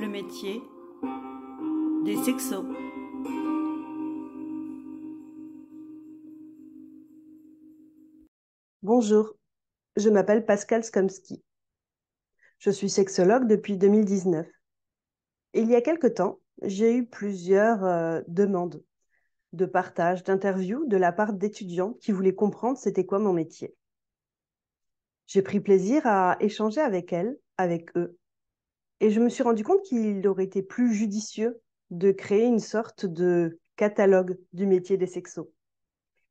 le métier des sexos. Bonjour, je m'appelle Pascal Skomski. Je suis sexologue depuis 2019. Et il y a quelque temps, j'ai eu plusieurs demandes de partage, d'interviews de la part d'étudiants qui voulaient comprendre c'était quoi mon métier. J'ai pris plaisir à échanger avec elles, avec eux, et je me suis rendu compte qu'il aurait été plus judicieux de créer une sorte de catalogue du métier des sexos,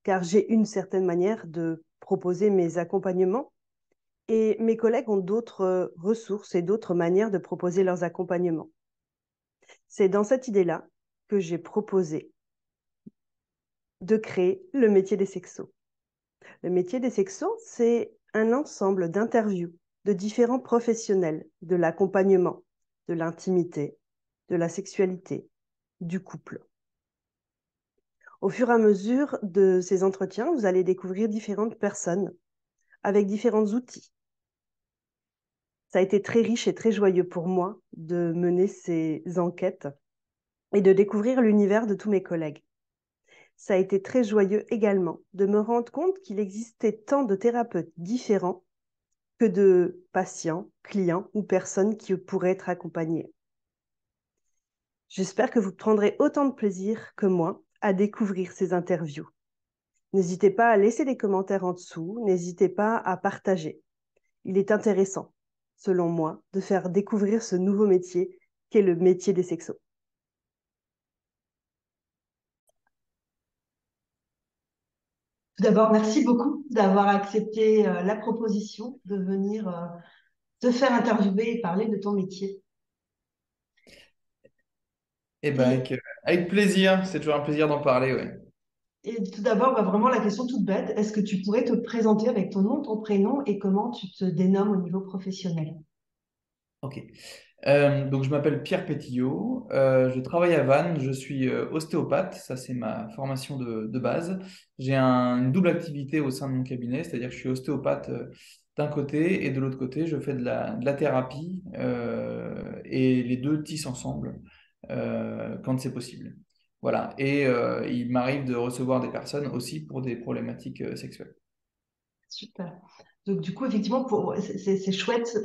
car j'ai une certaine manière de proposer mes accompagnements. Et mes collègues ont d'autres ressources et d'autres manières de proposer leurs accompagnements. C'est dans cette idée-là que j'ai proposé de créer le métier des sexos. Le métier des sexos, c'est un ensemble d'interviews de différents professionnels de l'accompagnement, de l'intimité, de la sexualité, du couple. Au fur et à mesure de ces entretiens, vous allez découvrir différentes personnes avec différents outils. Ça a été très riche et très joyeux pour moi de mener ces enquêtes et de découvrir l'univers de tous mes collègues. Ça a été très joyeux également de me rendre compte qu'il existait tant de thérapeutes différents que de patients, clients ou personnes qui pourraient être accompagnés. J'espère que vous prendrez autant de plaisir que moi à découvrir ces interviews. N'hésitez pas à laisser des commentaires en dessous, n'hésitez pas à partager. Il est intéressant, selon moi, de faire découvrir ce nouveau métier qu'est le métier des sexos. Tout d'abord, merci beaucoup d'avoir accepté la proposition de venir te faire interviewer et parler de ton métier. Eh ben, Et, avec plaisir, c'est toujours un plaisir d'en parler, ouais. et tout d'abord, vraiment la question toute bête, est-ce que tu pourrais te présenter avec ton nom, ton prénom et comment tu te dénommes au niveau professionnel? Ok. Donc, je m'appelle Pierre Pétillot, je travaille à Vannes, je suis ostéopathe, ça c'est ma formation de base. J'ai une double activité au sein de mon cabinet, c'est-à-dire que je suis ostéopathe d'un côté et de l'autre côté, je fais de la thérapie et les deux tissent ensemble quand c'est possible. Voilà. Et il m'arrive de recevoir des personnes aussi pour des problématiques sexuelles. Super. Donc, du coup, effectivement, c'est chouette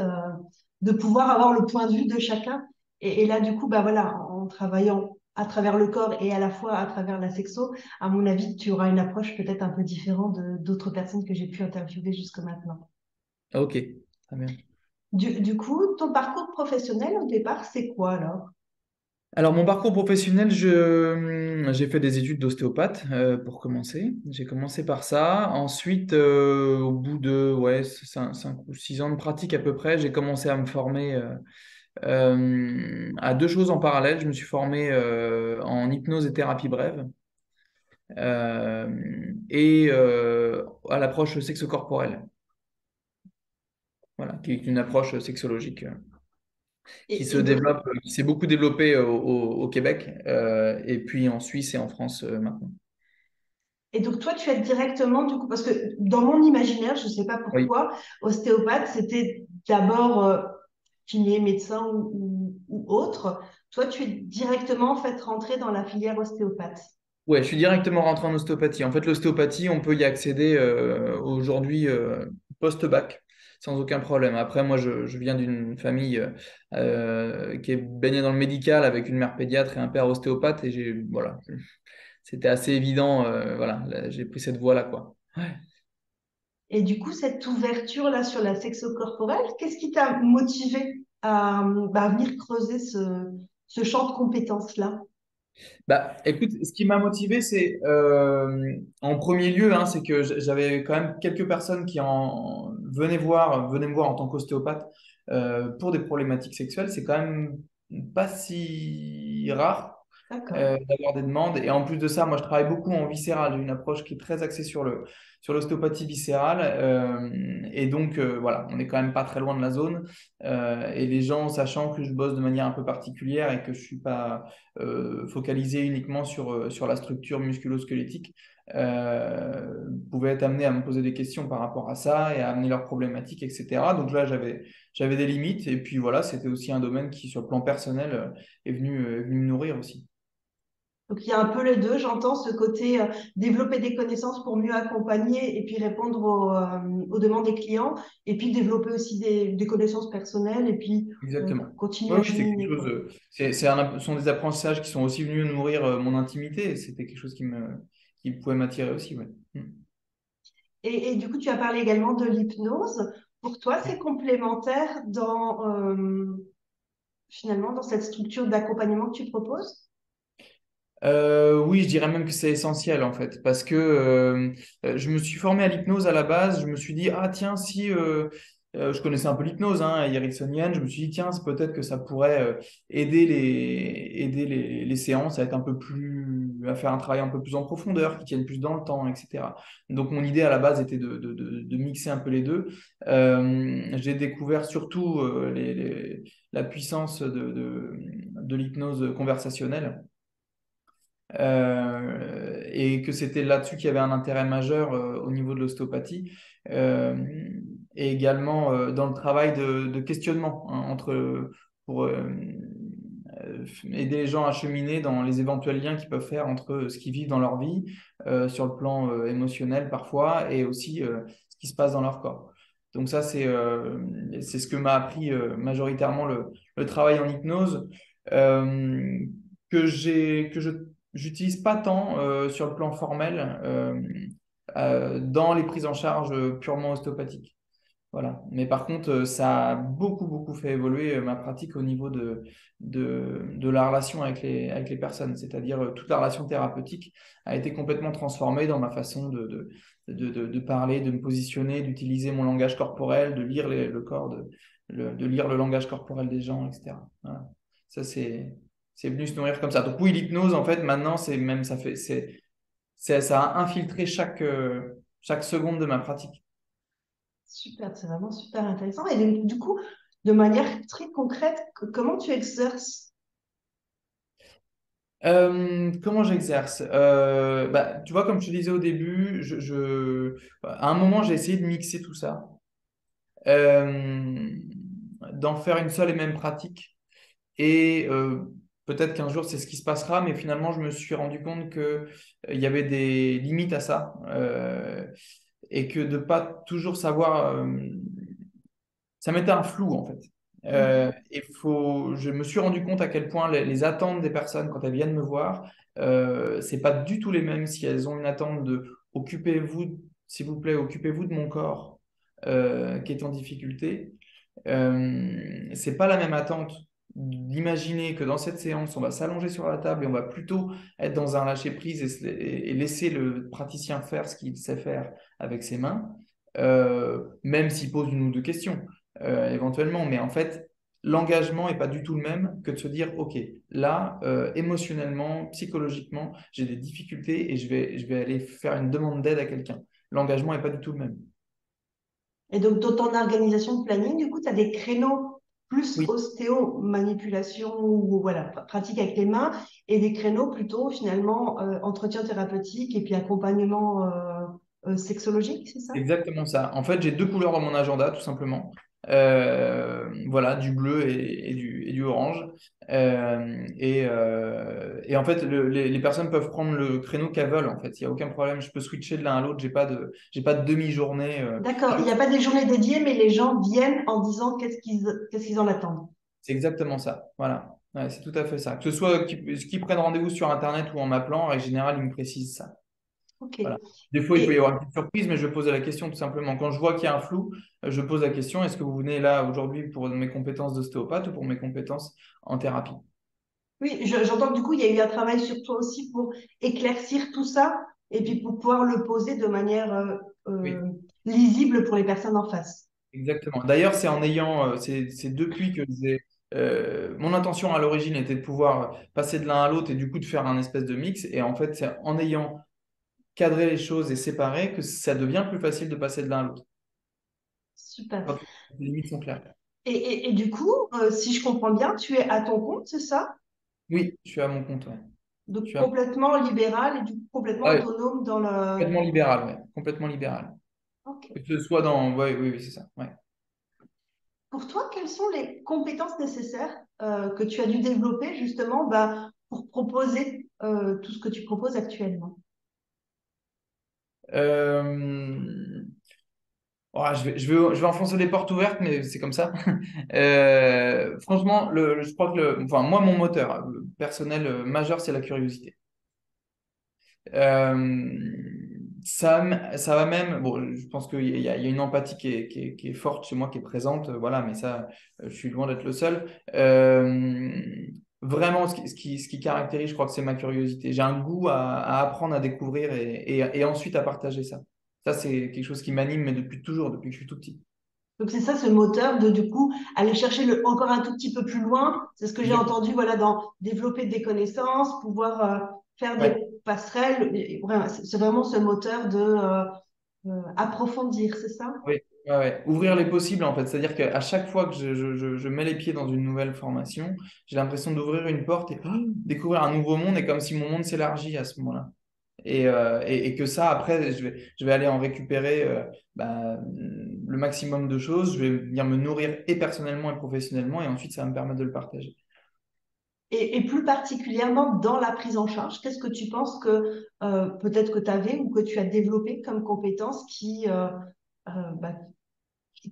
de pouvoir avoir le point de vue de chacun. Et là, du coup, bah voilà, en travaillant à travers le corps et à la fois à travers la sexo, à mon avis, tu auras une approche peut-être un peu différente d'autres personnes que j'ai pu interviewer jusque maintenant. Ok, très bien. Du coup, ton parcours professionnel au départ, c'est quoi alors? Alors, mon parcours professionnel, j'ai fait des études d'ostéopathe pour commencer. J'ai commencé par ça. Ensuite, au bout de 5 ou 6 ans de pratique à peu près, j'ai commencé à me former à deux choses en parallèle. Je me suis formé en hypnose et thérapie brève et à l'approche sexo-corporelle, voilà, qui est une approche sexologique qui se Et donc, développe, qui s'est beaucoup développée au Québec et puis en Suisse et en France maintenant. et donc, toi, tu es directement, du coup, parce que dans mon imaginaire, je ne sais pas Oui. pourquoi, ostéopathe, c'était d'abord kiné, médecin ou autre. Toi, tu es directement en fait rentré dans la filière ostéopathe. Ouais, je suis directement rentré en ostéopathie. En fait, l'ostéopathie, on peut y accéder aujourd'hui post-bac sans aucun problème. Après, moi, je viens d'une famille qui est baignée dans le médical avec une mère pédiatre et un père ostéopathe et voilà, c'était assez évident. Voilà, là, j'ai pris cette voie-là, quoi. Ouais. Et du coup, cette ouverture-là sur la sexo-corporelle, qu'est-ce qui t'a motivé à venir creuser ce champ de compétences-là? Bah, écoute, ce qui m'a motivé, c'est en premier lieu, hein, c'est que j'avais quand même quelques personnes qui venaient me voir en tant qu'ostéopathe pour des problématiques sexuelles. C'est quand même pas si rare D'accord. d'avoir des demandes. Et en plus de ça, moi, je travaille beaucoup en viscéral. J'ai une approche qui est très axée sur l'ostéopathie viscérale. Et donc, voilà, on n'est quand même pas très loin de la zone. Et les gens, sachant que je bosse de manière un peu particulière et que je suis pas focalisé uniquement sur la structure musculo-squelettique, pouvaient être amenés à me poser des questions par rapport à ça et à amener leurs problématiques, etc. Donc là, j'avais des limites. Et puis voilà, c'était aussi un domaine qui, sur le plan personnel, est venu me nourrir aussi. Donc, il y a un peu les deux. J'entends ce côté développer des connaissances pour mieux accompagner et puis répondre aux demandes des clients, et puis développer aussi des connaissances personnelles et puis Exactement. continuer Oui, à oui, c'est quelque cheminer, chose. quoi. Ce sont des apprentissages qui sont aussi venus nourrir mon intimité. Et c'était quelque chose qui pouvait m'attirer aussi. Ouais. Et du coup, tu as parlé également de l'hypnose. Pour toi, c'est complémentaire finalement dans cette structure d'accompagnement que tu proposes? Oui, je dirais même que c'est essentiel en fait, parce que je me suis formé à l'hypnose à la base. Je me suis dit, ah tiens, si je connaissais un peu l'hypnose ericksonienne, je me suis dit, tiens, c'est peut-être que ça pourrait aider les séances à être un peu plus, à faire un travail un peu plus en profondeur, qui tienne plus dans le temps, etc. Donc mon idée à la base était de mixer un peu les deux. J'ai découvert surtout la puissance de l'hypnose conversationnelle et que c'était là-dessus qu'il y avait un intérêt majeur au niveau de l'ostéopathie, euh, et également dans le travail de questionnement pour aider les gens à cheminer dans les éventuels liens qu'ils peuvent faire entre ce qu'ils vivent dans leur vie, sur le plan émotionnel parfois, et aussi ce qui se passe dans leur corps. Donc ça, c'est ce que m'a appris majoritairement le travail en hypnose, euh, que je j'utilise pas tant sur le plan formel dans les prises en charge purement ostéopathiques. Voilà. Mais par contre, ça a beaucoup fait évoluer ma pratique au niveau de la relation avec les personnes. C'est-à-dire, toute la relation thérapeutique a été complètement transformée dans ma façon de parler, de me positionner, d'utiliser mon langage corporel, de lire le corps, de lire le langage corporel des gens, etc. Voilà. Ça, c'est venu se nourrir comme ça. Donc oui, l'hypnose, en fait, maintenant, c'est même, ça a infiltré chaque seconde de ma pratique. Super, c'est vraiment super intéressant. Et donc, du coup, de manière très concrète, comment tu exerces? Comment j'exerce? Bah, tu vois, comme je te disais au début, à un moment, j'ai essayé de mixer tout ça, euh, d'en faire une seule et même pratique. Et peut-être qu'un jour, c'est ce qui se passera, mais finalement, je me suis rendu compte que, il y avait des limites à ça, et que de pas toujours savoir, ça mettait un flou en fait. Mhm. Je me suis rendu compte à quel point les attentes des personnes quand elles viennent me voir, c'est pas du tout les mêmes si elles ont une attente de occupez-vous, s'il vous plaît, occupez-vous de mon corps qui est en difficulté. C'est pas la même attente d'imaginer que dans cette séance, on va s'allonger sur la table et on va plutôt être dans un lâcher-prise et laisser le praticien faire ce qu'il sait faire avec ses mains, même s'il pose une ou deux questions éventuellement. Mais en fait, l'engagement n'est pas du tout le même que de se dire, OK, là, émotionnellement, psychologiquement, j'ai des difficultés et je vais aller faire une demande d'aide à quelqu'un. L'engagement n'est pas du tout le même. Et donc, dans ton organisation de planning, du coup, tu as des créneaux plus Oui. ostéo, manipulation ou voilà, pratique avec les mains, et des créneaux plutôt finalement entretien thérapeutique et puis accompagnement sexologique, c'est ça? Exactement ça. En fait, j'ai deux couleurs dans mon agenda, tout simplement. Voilà, du bleu et du orange. Et en fait, les personnes peuvent prendre le créneau qu'elles veulent. En fait, il n'y a aucun problème. Je peux switcher de l'un à l'autre. J'ai pas de demi-journée. D'accord, il n'y a pas des journées dédiées, mais les gens viennent en disant qu'est-ce qu'ils en attendent. C'est exactement ça. Voilà. Ouais, c'est tout à fait ça. Que ce soit qu'ils prennent rendez-vous sur Internet ou en m'appelant, en règle générale, ils me précisent ça. Ok. Voilà. Des fois, il peut y Et avoir une petite surprise, mais je vais poser la question tout simplement. Quand je vois qu'il y a un flou, je pose la question, est-ce que vous venez là aujourd'hui pour mes compétences d'ostéopathe ou pour mes compétences en thérapie? oui, j'entends que du coup, il y a eu un travail sur toi aussi pour éclaircir tout ça et puis pour pouvoir le poser de manière Oui, lisible pour les personnes en face. exactement. D'ailleurs, c'est depuis que mon intention à l'origine était de pouvoir passer de l'un à l'autre et du coup de faire un espèce de mix. Et en fait, c'est en ayant cadré les choses et séparé que ça devient plus facile de passer de l'un à l'autre. Super. Quand les limites sont claires. Et du coup, si je comprends bien, tu es à ton compte, c'est ça? Oui, je suis à mon compte. Ouais. Je Donc suis à... complètement libéral et du coup complètement ouais, autonome dans le... complètement libéral, ouais. Complètement libéral. Ok. Que ce soit dans. Ouais, oui, oui, c'est ça. Ouais. pour toi, quelles sont les compétences nécessaires que tu as dû développer justement pour proposer tout ce que tu proposes actuellement? Euh, je vais enfoncer les portes ouvertes, mais c'est comme ça. Franchement, je crois que enfin, moi, mon moteur personnel majeur, c'est la curiosité. Ça va même, bon, je pense qu'il y a une empathie qui est forte chez moi, qui est présente, voilà, mais ça, je suis loin d'être le seul. Vraiment, ce qui caractérise, je crois que c'est ma curiosité. J'ai un goût à apprendre, à découvrir et ensuite à partager ça. Ça, c'est quelque chose qui m'anime, mais depuis toujours, depuis que je suis tout petit. Donc c'est ça ce moteur de du coup aller chercher encore un tout petit peu plus loin. C'est ce que j'ai Exactement. entendu voilà dans développer des connaissances, pouvoir faire des Ouais. passerelles. Vraiment, c'est vraiment ce moteur de approfondir, c'est ça? Oui, ouais, ouais. Ouvrir les possibles en fait. C'est-à-dire qu'à chaque fois que je mets les pieds dans une nouvelle formation, j'ai l'impression d'ouvrir une porte et découvrir un nouveau monde et comme si mon monde s'élargit à ce moment-là. Et que ça, après, je vais aller en récupérer le maximum de choses. Je vais venir me nourrir et personnellement et professionnellement et ensuite ça va me permettre de le partager. Et plus particulièrement dans la prise en charge, qu'est-ce que tu penses que peut-être que tu avais ou que tu as développé comme compétences euh, bah,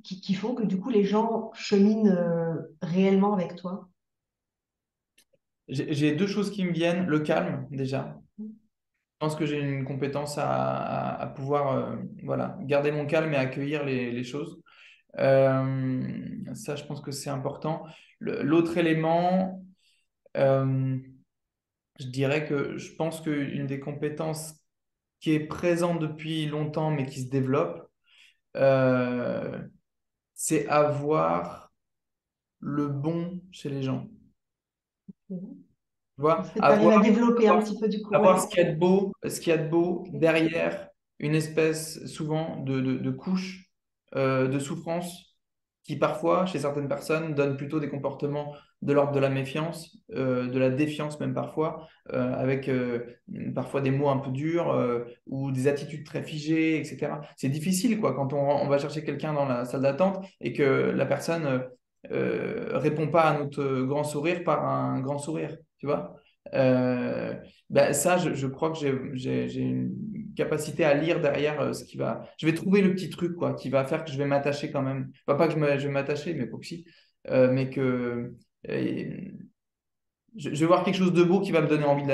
qui font que du coup les gens cheminent réellement avec toi? J'ai deux choses qui me viennent. Le calme, déjà. Je pense que j'ai une compétence à pouvoir voilà, garder mon calme et accueillir les choses. Ça, je pense que c'est important. L'autre élément, euh, je dirais que je pense qu'une des compétences qui est présente depuis longtemps mais qui se développe, euh, c'est avoir le bon chez les gens. Tu vois, Est-ce que tu arrives à développer un petit peu du coup? avoir Ouais. ce qu'il y a de beau, ce qu'il y a de beau Ok. derrière une espèce souvent de couche de souffrance qui parfois, chez certaines personnes, donne plutôt des comportements de l'ordre de la méfiance, de la défiance même parfois, avec parfois des mots un peu durs ou des attitudes très figées, etc. C'est difficile quoi quand on va chercher quelqu'un dans la salle d'attente et que la personne répond pas à notre grand sourire par un grand sourire, tu vois. Euh, ça, je crois que j'ai une capacité à lire derrière ce qui va. Je vais trouver le petit truc quoi, qui va faire que je vais m'attacher quand même. Enfin, pas que je vais m'attacher, mais faut que si. Mais que je vais voir quelque chose de beau qui va me donner envie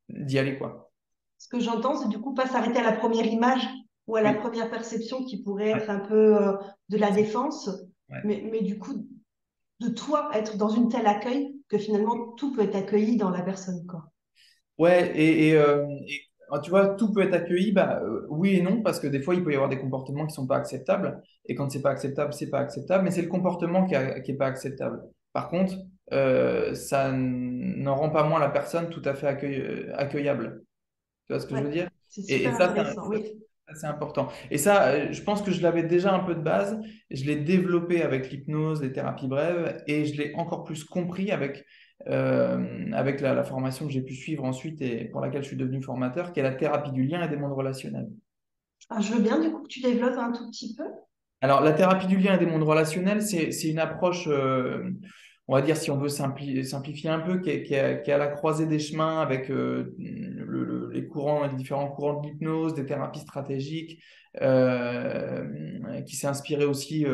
d'y aller quoi. Ce que j'entends, c'est du coup pas s'arrêter à la première image ou à la Oui. première perception qui pourrait être Ouais. un peu de la défense, Ouais. mais du coup de toi être dans une telle accueil que finalement tout peut être accueilli dans la personne, quoi. Ouais, tu vois, tout peut être accueilli, oui et non, parce que des fois, il peut y avoir des comportements qui sont pas acceptables. Et quand c'est pas acceptable, c'est pas acceptable, mais c'est le comportement qui est pas acceptable. Par contre, ça n'en rend pas moins la personne tout à fait accueillable. Tu vois ce que je Ouais, veux dire? c'est Et super ça, intéressant, oui. c'est important. Et ça, je pense que je l'avais déjà un peu de base. Je l'ai développé avec l'hypnose, les thérapies brèves, et je l'ai encore plus compris avec la formation que j'ai pu suivre ensuite et pour laquelle je suis devenu formateur, qui est la thérapie du lien et des mondes relationnels. Ah, je veux bien du coup que tu développes un tout petit peu. Alors, la thérapie du lien et des mondes relationnels, c'est une approche, on va dire, si on veut simplifier un peu, qui est à la croisée des chemins avec les courants, les différents courants de l'hypnose, des thérapies stratégiques, qui s'est inspiré aussi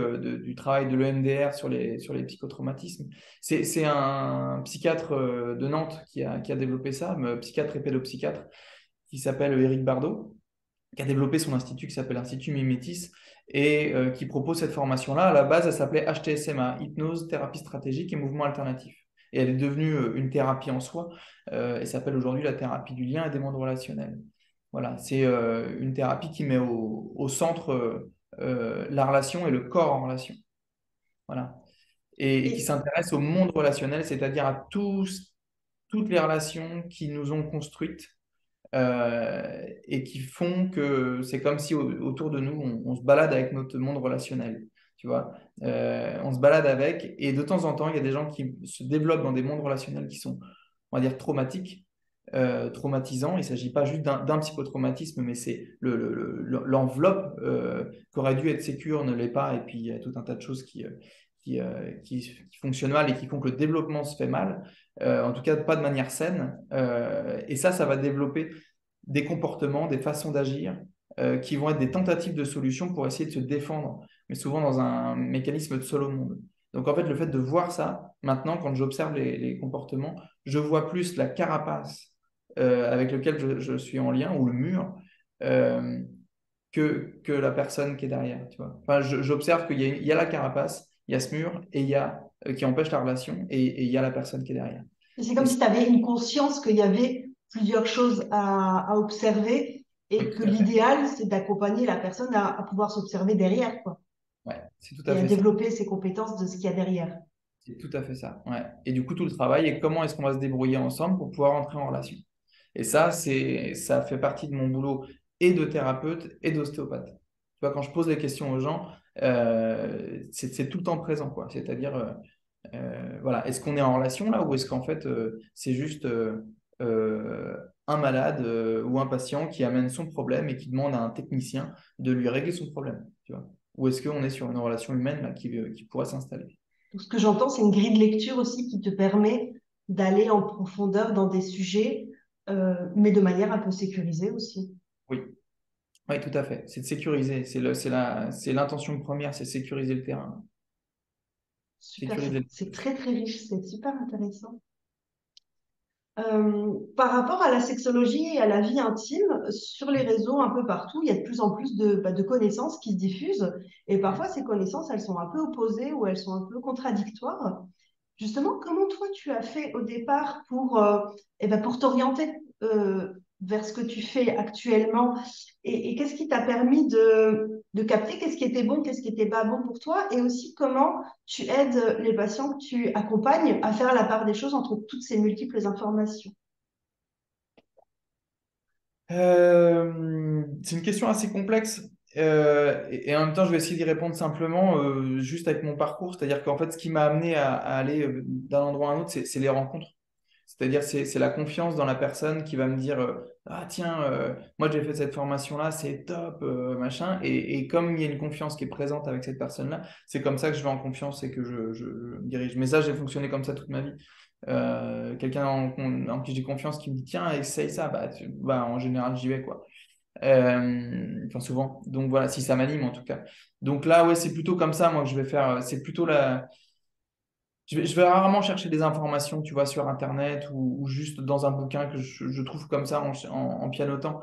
du travail de l'EMDR sur les psychotraumatismes. C'est un psychiatre de Nantes qui a développé ça, psychiatre et pédopsychiatre, qui s'appelle Éric Bardot, qui a développé son institut qui s'appelle Institut Mimétis et qui propose cette formation-là. À la base, elle s'appelait HTSMA, Hypnose, Thérapie Stratégique et Mouvement Alternatif. Et elle est devenue une thérapie en soi et s'appelle aujourd'hui la thérapie du lien et des mondes relationnels. Voilà, c'est une thérapie qui met au centre la relation et le corps en relation. Voilà. Et qui Et s'intéresse au monde relationnel, c'est-à-dire à toutes les relations qui nous ont construites et qui font que c'est comme si autour de nous, on se balade avec notre monde relationnel. Tu vois, on se balade avec, et de temps en temps, il y a des gens qui se développent dans des mondes relationnels qui sont, on va dire, traumatiques, traumatisants. Il ne s'agit pas juste d'un psychotraumatisme, mais c'est l'enveloppe qui aurait dû être sécure ne l'est pas, et puis il y a tout un tas de choses qui fonctionnent mal et qui font que le développement se fait mal, en tout cas pas de manière saine. Et ça va développer des comportements, des façons d'agir qui vont être des tentatives de solutions pour essayer de se défendre, mais souvent dans un mécanisme de seul au monde. Donc en fait, le fait de voir ça, maintenant, quand j'observe les comportements, je vois plus la carapace avec lequel je suis en lien, ou le mur, euh, que la personne qui est derrière, tu vois. Enfin, j'observe qu'il y a la carapace, il y a ce mur, et il y a qui empêche la relation, et il y a la personne qui est derrière. Et c'est Et comme si tu avais une conscience qu'il y avait plusieurs choses à observer oui, et que tout à fait. l'idéal, c'est d'accompagner la personne à pouvoir s'observer derrière, quoi, Ouais, c'est tout à et à fait ça. développer ses compétences de ce qu'il y a derrière. C'est tout à fait ça. Ouais. Et du coup, tout le travail est comment est-ce qu'on va se débrouiller ensemble pour pouvoir entrer en relation. Et ça fait partie de mon boulot et de thérapeute et d'ostéopathe. Tu vois, quand je pose les questions aux gens, c'est tout le temps présent, quoi. C'est-à-dire, voilà, est-ce qu'on est en relation là ou est-ce qu'en fait, c'est juste un malade ou un patient qui amène son problème et qui demande à un technicien de lui régler son problème, tu vois? Ou est-ce qu'on est sur une relation humaine là, qui pourrait s'installer? Donc, ce que j'entends, c'est une grille de lecture aussi qui te permet d'aller en profondeur dans des sujets, mais de manière un peu sécurisée aussi. Oui. Oui, tout à fait. C'est de sécuriser. C'est l'intention première, c'est sécuriser le terrain. Super, Sécuriser c'est très très riche, c'est super intéressant. Par rapport à la sexologie et à la vie intime, sur les réseaux un peu partout, il y a de plus en plus de connaissances qui se diffusent. Et parfois, ces connaissances, elles sont un peu opposées ou elles sont un peu contradictoires. Justement, comment toi, tu as fait au départ pour t'orienter vers ce que tu fais actuellement et qu'est-ce qui t'a permis de capter qu'est-ce qui était bon, qu'est-ce qui n'était pas bon pour toi et aussi comment tu aides les patients que tu accompagnes à faire la part des choses entre toutes ces multiples informations. C'est une question assez complexe et en même temps, je vais essayer d'y répondre simplement, juste avec mon parcours. C'est-à-dire qu'en fait, ce qui m'a amené à aller d'un endroit à un autre, c'est les rencontres. C'est-à-dire, c'est la confiance dans la personne qui va me dire ah, tiens, moi j'ai fait cette formation-là, c'est top, machin. Et comme il y a une confiance qui est présente avec cette personne-là, c'est comme ça que je vais en confiance et que je me dirige. Mais ça, j'ai fonctionné comme ça toute ma vie. Quelqu'un en qui j'ai confiance qui me dit tiens, essaye ça, bah, en général, j'y vais, quoi. Enfin, souvent. Donc voilà, si ça m'anime en tout cas. Donc là, ouais, c'est plutôt comme ça, moi, que je vais faire. C'est plutôt la. Je vais rarement chercher des informations, tu vois, sur Internet ou juste dans un bouquin que je trouve comme ça en pianotant.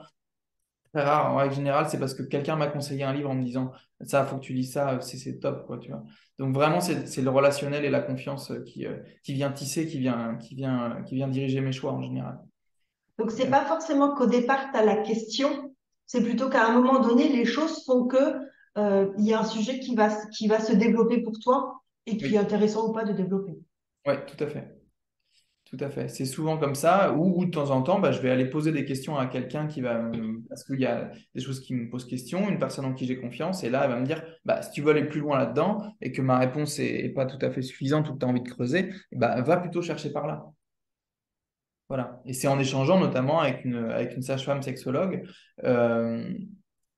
Très rare, en règle générale, c'est parce que quelqu'un m'a conseillé un livre en me disant ça, faut que tu lis ça, c'est top, quoi, tu vois. Donc vraiment, c'est le relationnel et la confiance qui vient tisser, qui vient diriger mes choix en général. Donc, c'est pas forcément qu'au départ, tu as la question, c'est plutôt qu'à un moment donné, les choses font que il y a un sujet qui va se développer pour toi et qui est Oui, intéressant ou pas de développer. ouais, tout à fait. Tout à fait. C'est souvent comme ça, ou de temps en temps, bah, je vais aller poser des questions à quelqu'un parce qu'il y a des choses qui me posent question, une personne en qui j'ai confiance, et là, elle va me dire, bah, si tu veux aller plus loin là-dedans, et que ma réponse est pas tout à fait suffisante ou que tu as envie de creuser, bah, va plutôt chercher par là. Voilà. Et c'est en échangeant notamment avec une sage-femme sexologue, euh,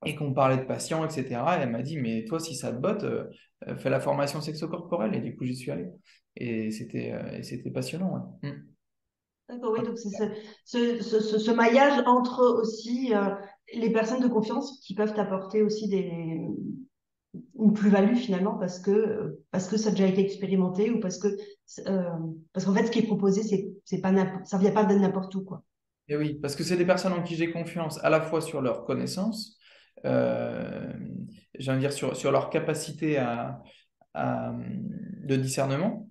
et qu'on parlait de patients, etc. Et elle m'a dit, mais toi, si ça te botte, fais la formation sexo-corporelle. Et du coup, j'y suis allé. Et c'était passionnant. Ouais. D'accord, oui, donc c'est ce maillage entre aussi les personnes de confiance qui peuvent apporter aussi une plus-value finalement parce que ça a déjà été expérimenté ou euh, parce qu'en fait, ce qui est proposé, c'est pas ça vient pas de n'importe où, quoi. Et oui, parce que c'est des personnes en qui j'ai confiance à la fois sur leurs connaissances, euh, j'ai envie de dire sur leur capacité de discernement,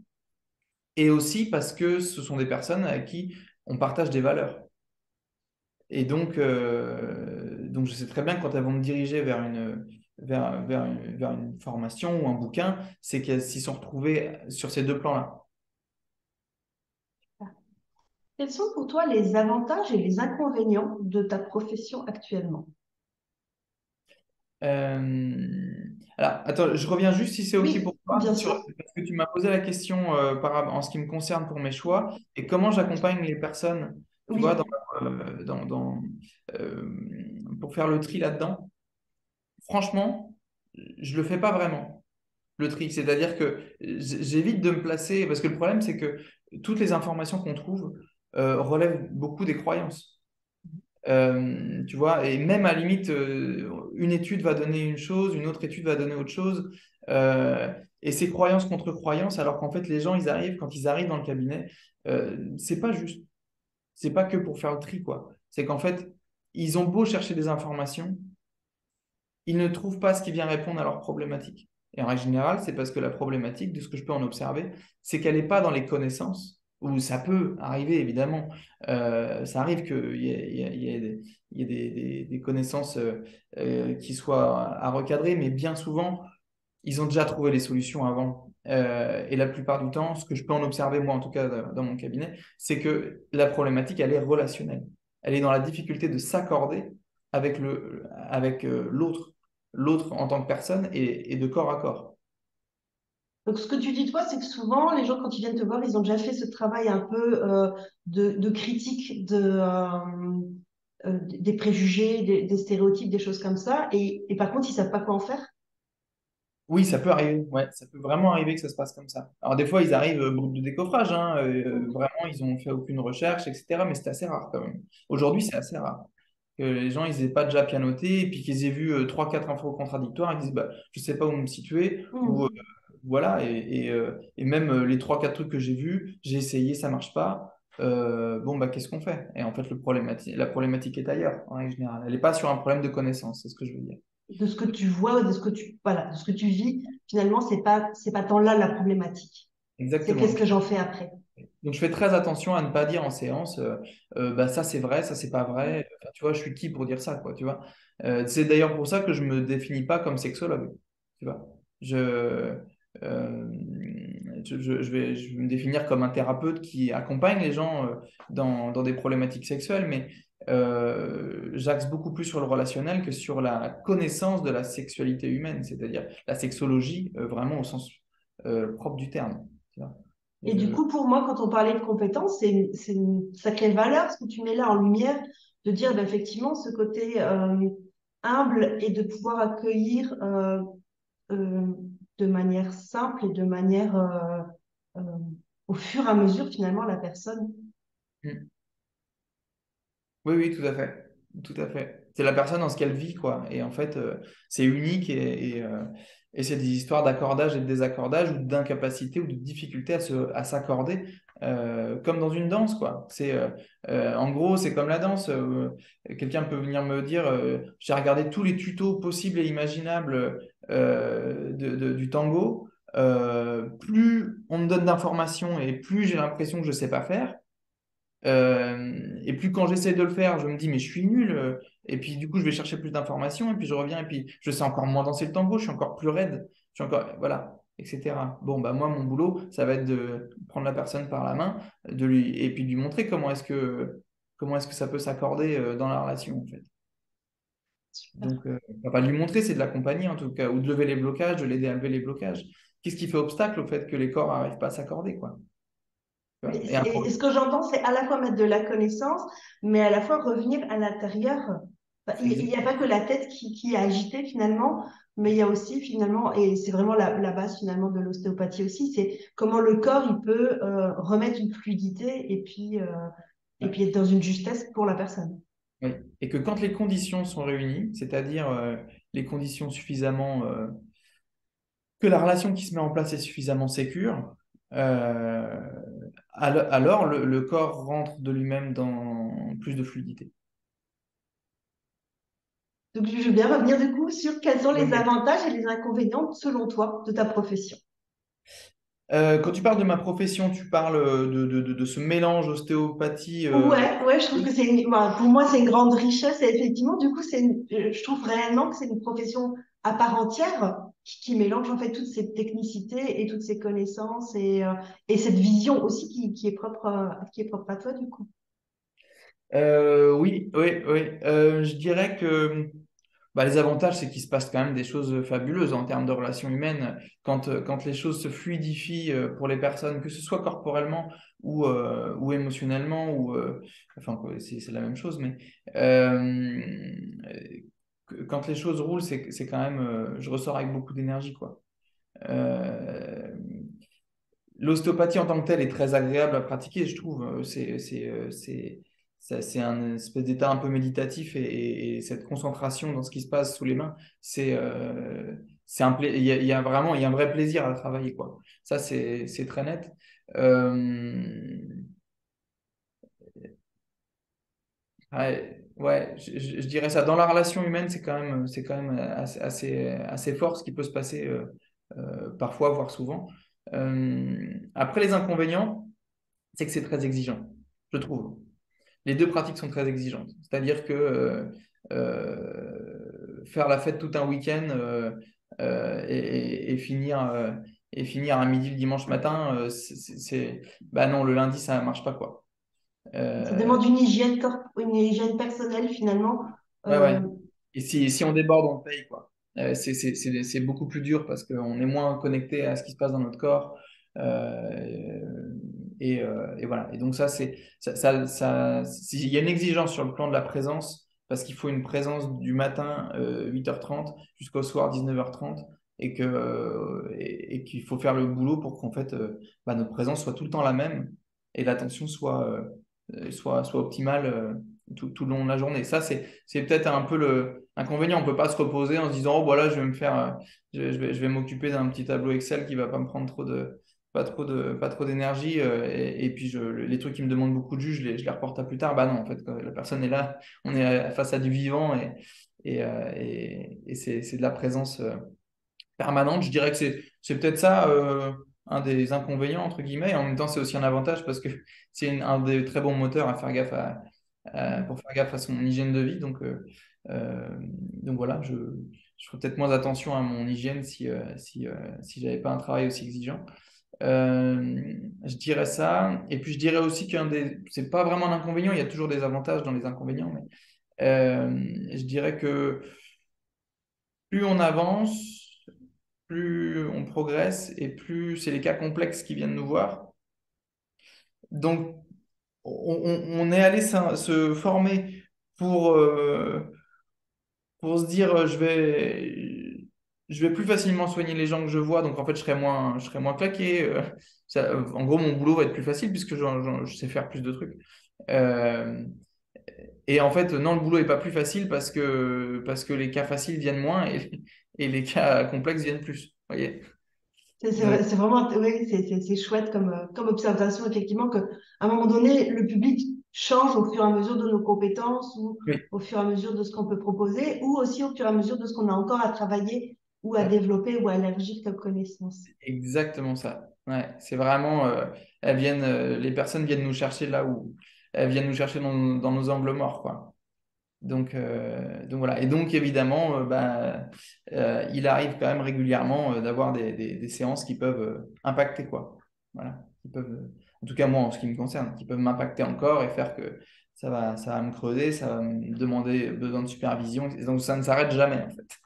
et aussi parce que ce sont des personnes avec qui on partage des valeurs. Et donc je sais très bien que quand elles vont me diriger vers une formation ou un bouquin, c'est qu'elles s'y sont retrouvées sur ces deux plans-là. Quels sont pour toi les avantages et les inconvénients de ta profession actuellement? Alors, attends, je reviens juste si c'est OK pour Oui, toi, bien sûr. parce que tu m'as posé la question en ce qui me concerne pour mes choix et comment j'accompagne les personnes, tu vois, Oui. pour faire le tri là-dedans. Franchement, je le fais pas vraiment. le tri. C'est-à-dire que j'évite de me placer, parce que le problème, c'est que toutes les informations qu'on trouve relèvent beaucoup des croyances. Tu vois, et même à la limite, une étude va donner une chose, une autre étude va donner autre chose, et c'est croyance contre croyance, alors qu'en fait, les gens, quand ils arrivent dans le cabinet, c'est pas juste, c'est pas que pour faire le tri, quoi. C'est qu'en fait, ils ont beau chercher des informations, ils ne trouvent pas ce qui vient répondre à leurs problématiques. Et en règle générale, c'est parce que la problématique, de ce que je peux en observer, c'est qu'elle n'est pas dans les connaissances, ou ça peut arriver évidemment. Ça arrive qu'il y ait des connaissances qui soient à recadrer, mais bien souvent, ils ont déjà trouvé les solutions avant. Et la plupart du temps, ce que je peux en observer, moi en tout cas dans mon cabinet, c'est que la problématique, elle est relationnelle. Elle est dans la difficulté de s'accorder avec l'autre en tant que personne et de corps à corps. Donc, ce que tu dis, toi, c'est que souvent, les gens, quand ils viennent te voir, ils ont déjà fait ce travail un peu de critique des préjugés, des stéréotypes, des choses comme ça. Et par contre, ils savent pas quoi en faire. Oui, ça peut arriver. Ouais, ça peut vraiment arriver que ça se passe comme ça. Alors des fois, ils arrivent brut de décoffrage, hein, vraiment, ils ont fait aucune recherche, etc. Mais c'est assez rare quand même. Aujourd'hui, c'est assez rare que les gens ils aient pas déjà pianoté et puis qu'ils aient vu trois, quatre infos contradictoires. Ils disent bah je sais pas où me situer ou Hmm. voilà et même les trois, quatre trucs que j'ai vus, j'ai essayé, ça marche pas. Bon bah qu'est-ce qu'on fait? Et en fait la problématique est ailleurs en règle générale. Elle n'est pas sur un problème de connaissance, c'est ce que je veux dire. De ce que tu vois, voilà, de ce que tu vis, finalement, c'est pas tant là la problématique. C'est Exactement. qu'est-ce que j'en fais après. Donc, je fais très attention à ne pas dire en séance, bah, ça c'est vrai, ça c'est pas vrai. Enfin, tu vois, je suis qui pour dire ça, quoi, tu vois. C'est d'ailleurs pour ça que je me définis pas comme sexologue, tu vois. Je, euh, je vais me définir comme un thérapeute qui accompagne les gens dans des problématiques sexuelles, mais j'axe beaucoup plus sur le relationnel que sur la connaissance de la sexualité humaine, c'est-à-dire la sexologie vraiment au sens propre du terme, tu vois. Et du coup, pour moi, quand on parlait de compétences, c'est une sacrée valeur ce que tu mets là en lumière, de dire ben, effectivement ce côté humble et de pouvoir accueillir euh, de manière simple et de manière euh, au fur et à mesure finalement la personne. Mm. Oui, oui, tout à fait. Tout à fait. C'est la personne dans ce qu'elle vit, quoi. Et en fait, c'est unique et c'est des histoires d'accordage et de désaccordage ou d'incapacité ou de difficulté à s'accorder, comme dans une danse, quoi. En gros, c'est comme la danse. Quelqu'un peut venir me dire, j'ai regardé tous les tutos possibles et imaginables du tango. Plus on me donne d'informations et plus j'ai l'impression que je ne sais pas faire. Et puis quand j'essaie de le faire, je me dis, mais je suis nul. Et puis du coup, je vais chercher plus d'informations. Et puis je reviens. Et puis je sais encore moins danser le tango. Je suis encore plus raide. Je suis encore, voilà, etc. Bon, bah moi, mon boulot, ça va être de prendre la personne par la main, et puis de lui montrer comment est-ce que ça peut s'accorder dans la relation, en fait. Donc, enfin, pas de lui montrer, c'est de l'accompagner en tout cas, ou de lever les blocages, de l'aider à lever les blocages. Qu'est-ce qui fait obstacle au fait que les corps n'arrivent pas à s'accorder, quoi? Tu vois. Et un Et ce que j'entends, c'est à la fois mettre de la connaissance, mais à la fois revenir à l'intérieur. Enfin, il n'y a pas que la tête qui est agitée finalement, mais il y a aussi finalement, et c'est vraiment la base finalement de l'ostéopathie aussi, c'est comment le corps il peut remettre une fluidité et puis être dans une justesse pour la personne. Oui. Et que quand les conditions sont réunies, c'est-à-dire les conditions suffisamment, que la relation qui se met en place est suffisamment sécure, euh, alors le corps rentre de lui-même dans plus de fluidité. Donc je veux bien revenir du coup sur quels sont les Oui. avantages et les inconvénients selon toi de ta profession. Quand tu parles de ma profession, tu parles de ce mélange ostéopathie. Ouais, ouais, je trouve que voilà, pour moi, c'est une grande richesse et effectivement, du coup, je trouve réellement que c'est une profession à part entière qui mélange en fait toutes ces technicités et toutes ces connaissances et cette vision aussi qui est propre à toi, du coup. Oui, oui, oui. Je dirais que bah, les avantages, c'est qu'il se passe quand même des choses fabuleuses en termes de relations humaines. Quand les choses se fluidifient pour les personnes, que ce soit corporellement ou émotionnellement, enfin, quoi, c'est la même chose, mais quand les choses roulent, c'est quand même, je ressors avec beaucoup d'énergie, quoi. Euh, L'ostéopathie en tant que telle est très agréable à pratiquer, je trouve. C'est un espèce d'état un peu méditatif et cette concentration dans ce qui se passe sous les mains, il y a vraiment il y a un vrai plaisir à travailler, quoi. Ça, c'est très net. Euh, ouais, je dirais ça. Dans la relation humaine, c'est quand même assez fort ce qui peut se passer parfois, voire souvent. Après, les inconvénients, c'est que c'est très exigeant, je trouve. Les deux pratiques sont très exigeantes. C'est-à-dire que faire la fête tout un week-end et finir à midi le dimanche matin, bah non, le lundi, ça ne marche pas, quoi. Ça Euh, demande une hygiène personnelle finalement. Ouais, ouais. Euh, Et si on déborde, on paye, quoi. C'est beaucoup plus dur parce qu'on est moins connecté à ce qui se passe dans notre corps. Euh, et voilà. Et donc, il y a une exigence sur le plan de la présence parce qu'il faut une présence du matin 8h30 jusqu'au soir 19h30 et qu'il faut faire le boulot pour qu'en fait bah, notre présence soit tout le temps la même et l'attention soit optimale. Tout le long de la journée. Ça, c'est peut-être un peu l'inconvénient. On ne peut pas se reposer en se disant, oh, voilà, je vais me faire, je vais m'occuper d'un petit tableau Excel qui ne va pas me prendre pas trop d'énergie. Et puis, les trucs qui me demandent beaucoup de jus, je les reporte à plus tard. Bah non, en fait, quand la personne est là, on est face à du vivant et c'est de la présence permanente. Je dirais que c'est peut-être ça un des inconvénients, entre guillemets. Et en même temps, c'est aussi un avantage parce que c'est un des très bons moteurs à faire gaffe pour faire gaffe à son hygiène de vie. Donc voilà, je ferais peut-être moins attention à mon hygiène si j'avais pas un travail aussi exigeant. Je dirais ça. Et puis je dirais aussi c'est pas vraiment un inconvénient, il y a toujours des avantages dans les inconvénients, mais je dirais que plus on avance, plus on progresse et plus c'est les cas complexes qui viennent nous voir. Donc, on est allé se former pour, pour se dire je vais plus facilement soigner les gens que je vois, donc en fait, je serai moins claqué. En gros, mon boulot va être plus facile puisque je sais faire plus de trucs. Euh, et en fait, non, le boulot est pas plus facile parce que les cas faciles viennent moins et les cas complexes viennent plus. Vous voyez? c'est vraiment, oui, c'est chouette comme observation, effectivement, qu'à un moment donné, le public change au fur et à mesure de nos compétences ou Oui. au fur et à mesure de ce qu'on peut proposer ou aussi au fur et à mesure de ce qu'on a encore à travailler ou à développer ou à élargir comme connaissance. Exactement ça. Ouais, c'est vraiment, les personnes viennent nous chercher là où elles viennent nous chercher dans nos angles morts, quoi. Donc voilà. Et donc évidemment, il arrive quand même régulièrement d'avoir des séances qui peuvent impacter, quoi. Voilà. Qui peuvent, en tout cas moi en ce qui me concerne, qui peuvent m'impacter encore et faire que ça va me creuser, ça va me demander besoin de supervision. Et donc ça ne s'arrête jamais en fait.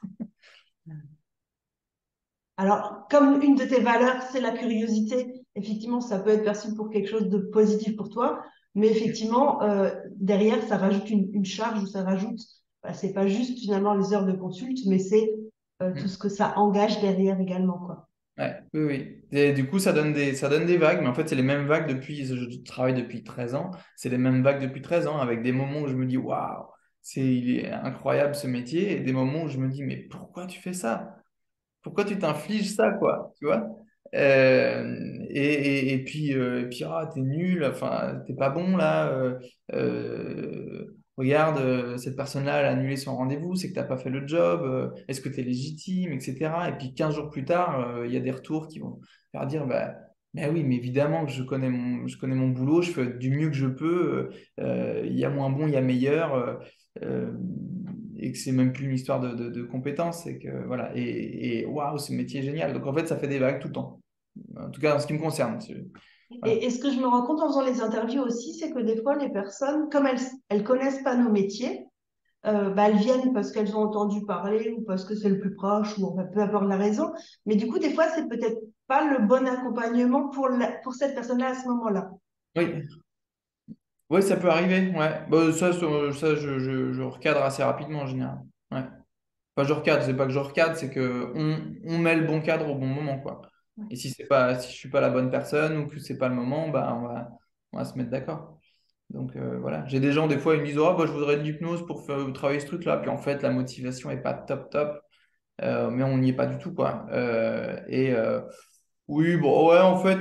Alors, comme une de tes valeurs, c'est la curiosité, effectivement, ça peut être perçu pour quelque chose de positif pour toi, mais effectivement, derrière, ça rajoute une charge ou ça rajoute, bah, c'est pas juste finalement les heures de consulte, mais c'est tout ce que ça engage derrière également, quoi. Ouais, oui, oui. Et du coup, ça donne des vagues, mais en fait, c'est les mêmes vagues je travaille depuis 13 ans, c'est les mêmes vagues depuis 13 ans, avec des moments où je me dis, waouh, il est incroyable ce métier, et des moments où je me dis, mais pourquoi tu fais ça? Pourquoi tu t'infliges ça, quoi? Tu vois? Et puis ah, t'es nul, enfin, t'es pas bon là. Regarde, cette personne-là, elle a annulé son rendez-vous, c'est que t'as pas fait le job. Est-ce que tu es légitime, etc. Et puis 15 jours plus tard, il y a des retours qui vont faire dire, bah oui, mais évidemment que je connais mon boulot, je fais du mieux que je peux. Il y a moins bon, il y a meilleur. Euh, et que c'est même plus une histoire de compétences, c'est que voilà, et waouh, ce métier est génial. Donc en fait, ça fait des vagues tout le temps. En tout cas, en ce qui me concerne. Voilà. Et ce que je me rends compte en faisant les interviews aussi, c'est que des fois, les personnes, comme elles connaissent pas nos métiers, bah, elles viennent parce qu'elles ont entendu parler ou parce que c'est le plus proche ou enfin, peu importe la raison. Mais du coup, des fois, c'est peut-être pas le bon accompagnement pour cette personne-là à ce moment-là. Oui. Oui, ça peut arriver. Ouais. Bah, ça, je recadre assez rapidement en général. Ouais. Enfin, je recadre, c'est pas que je recadre, c'est que on met le bon cadre au bon moment, quoi. Et si je suis pas la bonne personne ou que c'est pas le moment, bah, on va se mettre d'accord. Donc voilà, j'ai des gens, des fois, ils me disent, oh, bah, je voudrais de l'hypnose pour travailler ce truc-là. Puis en fait, la motivation est pas top, top. Mais on n'y est pas du tout, quoi. Oui, bon, ouais, en fait,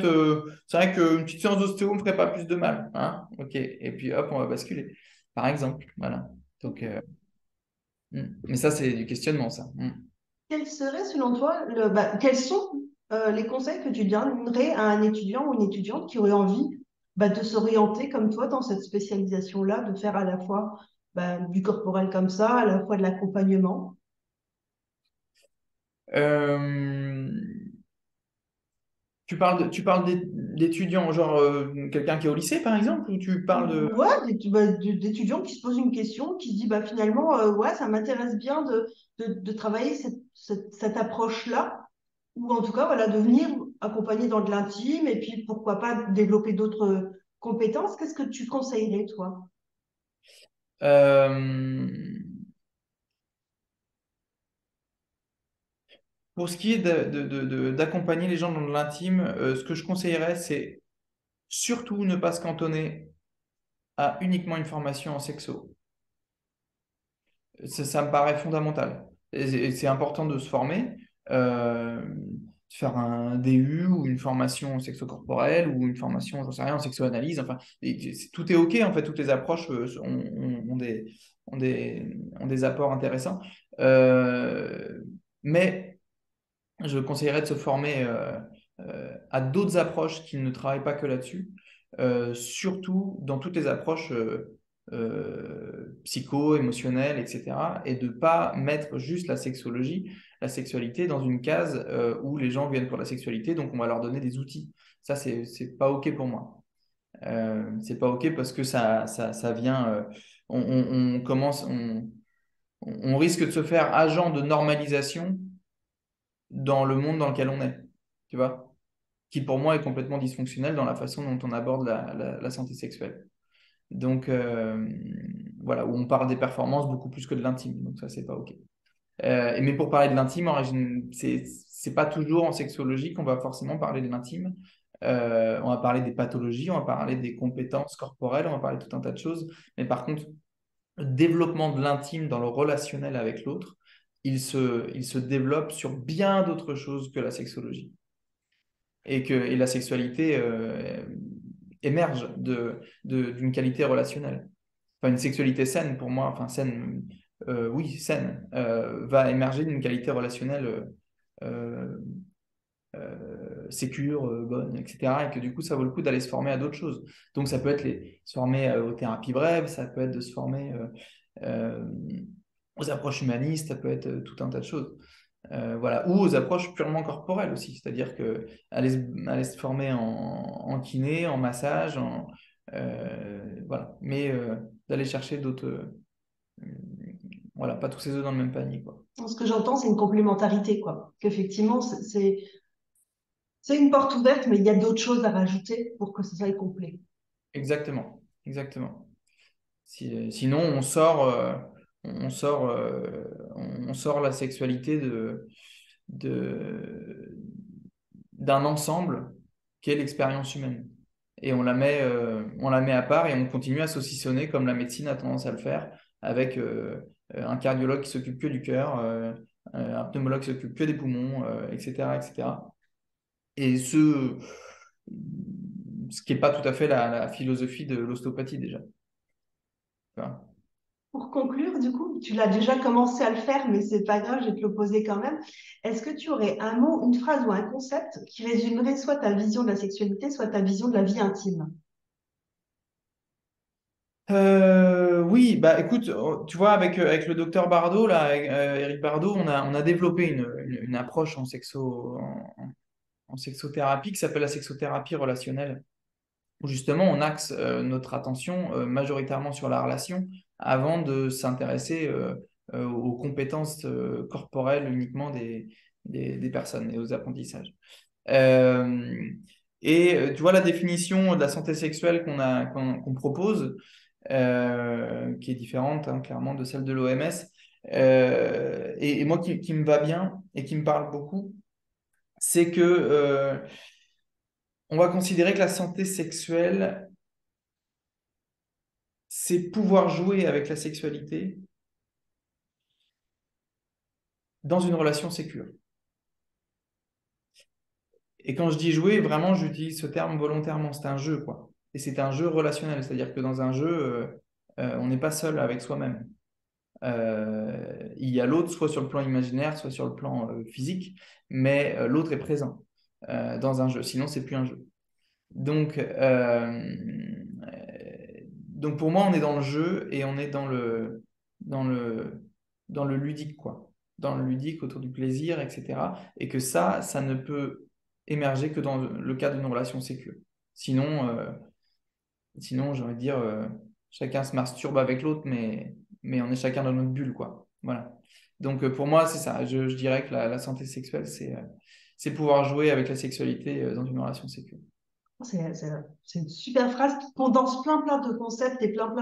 c'est vrai qu'une petite séance d'ostéo me ferait pas plus de mal, hein. Ok. Et puis hop, on va basculer, par exemple. Voilà. Donc, mais ça, c'est du questionnement, ça. Quel serait, selon toi, quels sont les conseils que tu donnerais à un étudiant ou une étudiante qui aurait envie de s'orienter comme toi dans cette spécialisation-là, de faire à la fois du corporel comme ça, à la fois de l'accompagnement? Euh, tu parles d'étudiants, genre quelqu'un qui est au lycée, par exemple, ou tu parles de... Ouais, d'étudiants qui se posent une question, qui se dit finalement, ouais, ça m'intéresse bien de travailler cette approche-là, ou en tout cas, voilà, de venir accompagner dans de l'intime, et puis pourquoi pas développer d'autres compétences. Qu'est-ce que tu conseillerais, toi? Euh, pour ce qui est d'accompagner les gens dans l'intime, ce que je conseillerais, c'est surtout ne pas se cantonner à uniquement une formation en sexo. Ça me paraît fondamental. Et c'est important de se former, de faire un DU ou une formation sexo-corporelle ou une formation, j'en sais rien, en sexo-analyse. Enfin, tout est OK, en fait, toutes les approches ont des apports intéressants. Euh, mais je conseillerais de se former à d'autres approches qui ne travaillent pas que là-dessus, surtout dans toutes les approches psycho, émotionnelles, etc. Et de ne pas mettre juste la sexologie, la sexualité dans une case où les gens viennent pour la sexualité, donc on va leur donner des outils. Ça, c'est pas OK pour moi. C'est pas OK parce que ça vient, on commence, on risque de se faire agent de normalisation dans le monde dans lequel on est, tu vois, qui pour moi est complètement dysfonctionnel dans la façon dont on aborde la santé sexuelle. Donc voilà, où on parle des performances beaucoup plus que de l'intime, donc ça c'est pas OK. Mais pour parler de l'intime, c'est pas toujours en sexologie qu'on va forcément parler de l'intime. On va parler des pathologies, on va parler des compétences corporelles, on va parler de tout un tas de choses. Mais par contre, le développement de l'intime dans le relationnel avec l'autre, il se développe sur bien d'autres choses que la sexologie. Et la sexualité émerge d'une qualité relationnelle. Enfin, une sexualité saine, pour moi, enfin saine, oui, saine, va émerger d'une qualité relationnelle euh, sécure, bonne, etc. Et que du coup, ça vaut le coup d'aller se former à d'autres choses. Donc, ça peut être se former aux thérapies brèves, ça peut être de se former euh, aux approches humanistes, ça peut être tout un tas de choses. Voilà. Ou aux approches purement corporelles aussi, c'est-à-dire que aller se former en kiné, en massage, voilà. Mais d'aller chercher d'autres, voilà, pas tous ses œufs dans le même panier, quoi. Ce que j'entends, c'est une complémentarité, quoi. Qu'effectivement, c'est une porte ouverte, mais il y a d'autres choses à rajouter pour que ce soit complet. Exactement, exactement. Sinon, on sort, on sort la sexualité de, d'un ensemble qui est l'expérience humaine. Et on la met à part et on continue à saucissonner comme la médecine a tendance à le faire avec un cardiologue qui s'occupe que du cœur, un pneumologue qui s'occupe que des poumons, etc., etc. Et ce qui n'est pas tout à fait la philosophie de l'ostéopathie déjà. Voilà. Pour conclure, du coup, tu l'as déjà commencé à le faire, mais c'est pas grave, je vais te le poser quand même. Est-ce que tu aurais un mot, une phrase ou un concept qui résumerait soit ta vision de la sexualité, soit ta vision de la vie intime? Oui, bah écoute, tu vois, avec le docteur Bardot, là, Eric Bardot, on a développé une approche en sexothérapie qui s'appelle la sexothérapie relationnelle, où justement on axe notre attention majoritairement sur la relation avant de s'intéresser aux compétences corporelles uniquement des personnes et aux apprentissages. Euh, Tu vois, la définition de la santé sexuelle qu'on propose, qui est différente hein, clairement de celle de l'OMS, et moi qui me va bien et qui me parle beaucoup, c'est que on va considérer que la santé sexuelle, c'est pouvoir jouer avec la sexualité dans une relation sécure. Et quand je dis jouer, vraiment, j'utilise ce terme volontairement. C'est un jeu, quoi. Et c'est un jeu relationnel, c'est-à-dire que dans un jeu, on n'est pas seul avec soi-même. Il y a l'autre, soit sur le plan imaginaire, soit sur le plan physique, mais l'autre est présent dans un jeu. Sinon, c'est plus un jeu. Donc, donc pour moi, on est dans le jeu et on est dans le, dans le ludique, quoi. Dans le ludique autour du plaisir, etc. Et que ça ne peut émerger que dans le cadre d'une relation sécure. Sinon, sinon j'ai envie de dire, chacun se masturbe avec l'autre, mais on est chacun dans notre bulle, quoi. Voilà. Donc pour moi, c'est ça. Je dirais que la santé sexuelle, c'est pouvoir jouer avec la sexualité dans une relation sécure. C'est une super phrase qui condense plein de concepts et plein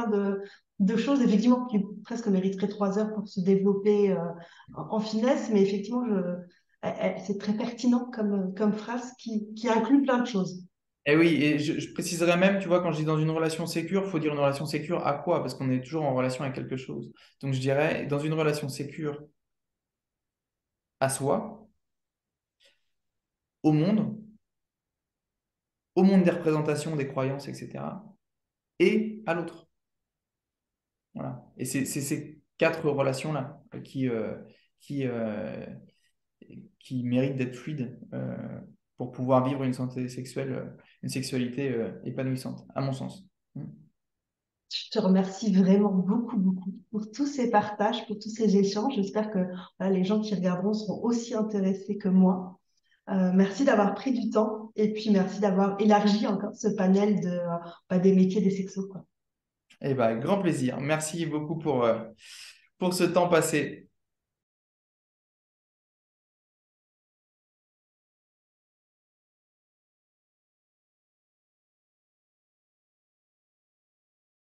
de choses, effectivement, qui presque mériteraient 3 heures pour se développer en finesse, mais effectivement, c'est très pertinent comme phrase qui inclut plein de choses. Et oui, et je préciserais même, tu vois, quand je dis dans une relation sécure, il faut dire une relation sécure à quoi? Parce qu'on est toujours en relation avec quelque chose. Donc je dirais, dans une relation sécure à soi, au monde, au monde des représentations, des croyances, etc., et à l'autre. Voilà. Et c'est ces 4 relations-là qui, euh, qui méritent d'être fluides pour pouvoir vivre une santé sexuelle, une sexualité épanouissante, à mon sens. Je te remercie vraiment beaucoup pour tous ces partages, pour tous ces échanges. J'espère que voilà, les gens qui regarderont seront aussi intéressés que moi. Merci d'avoir pris du temps et puis merci d'avoir élargi encore ce panel des métiers des sexos, quoi. Eh ben, grand plaisir. Merci beaucoup pour ce temps passé.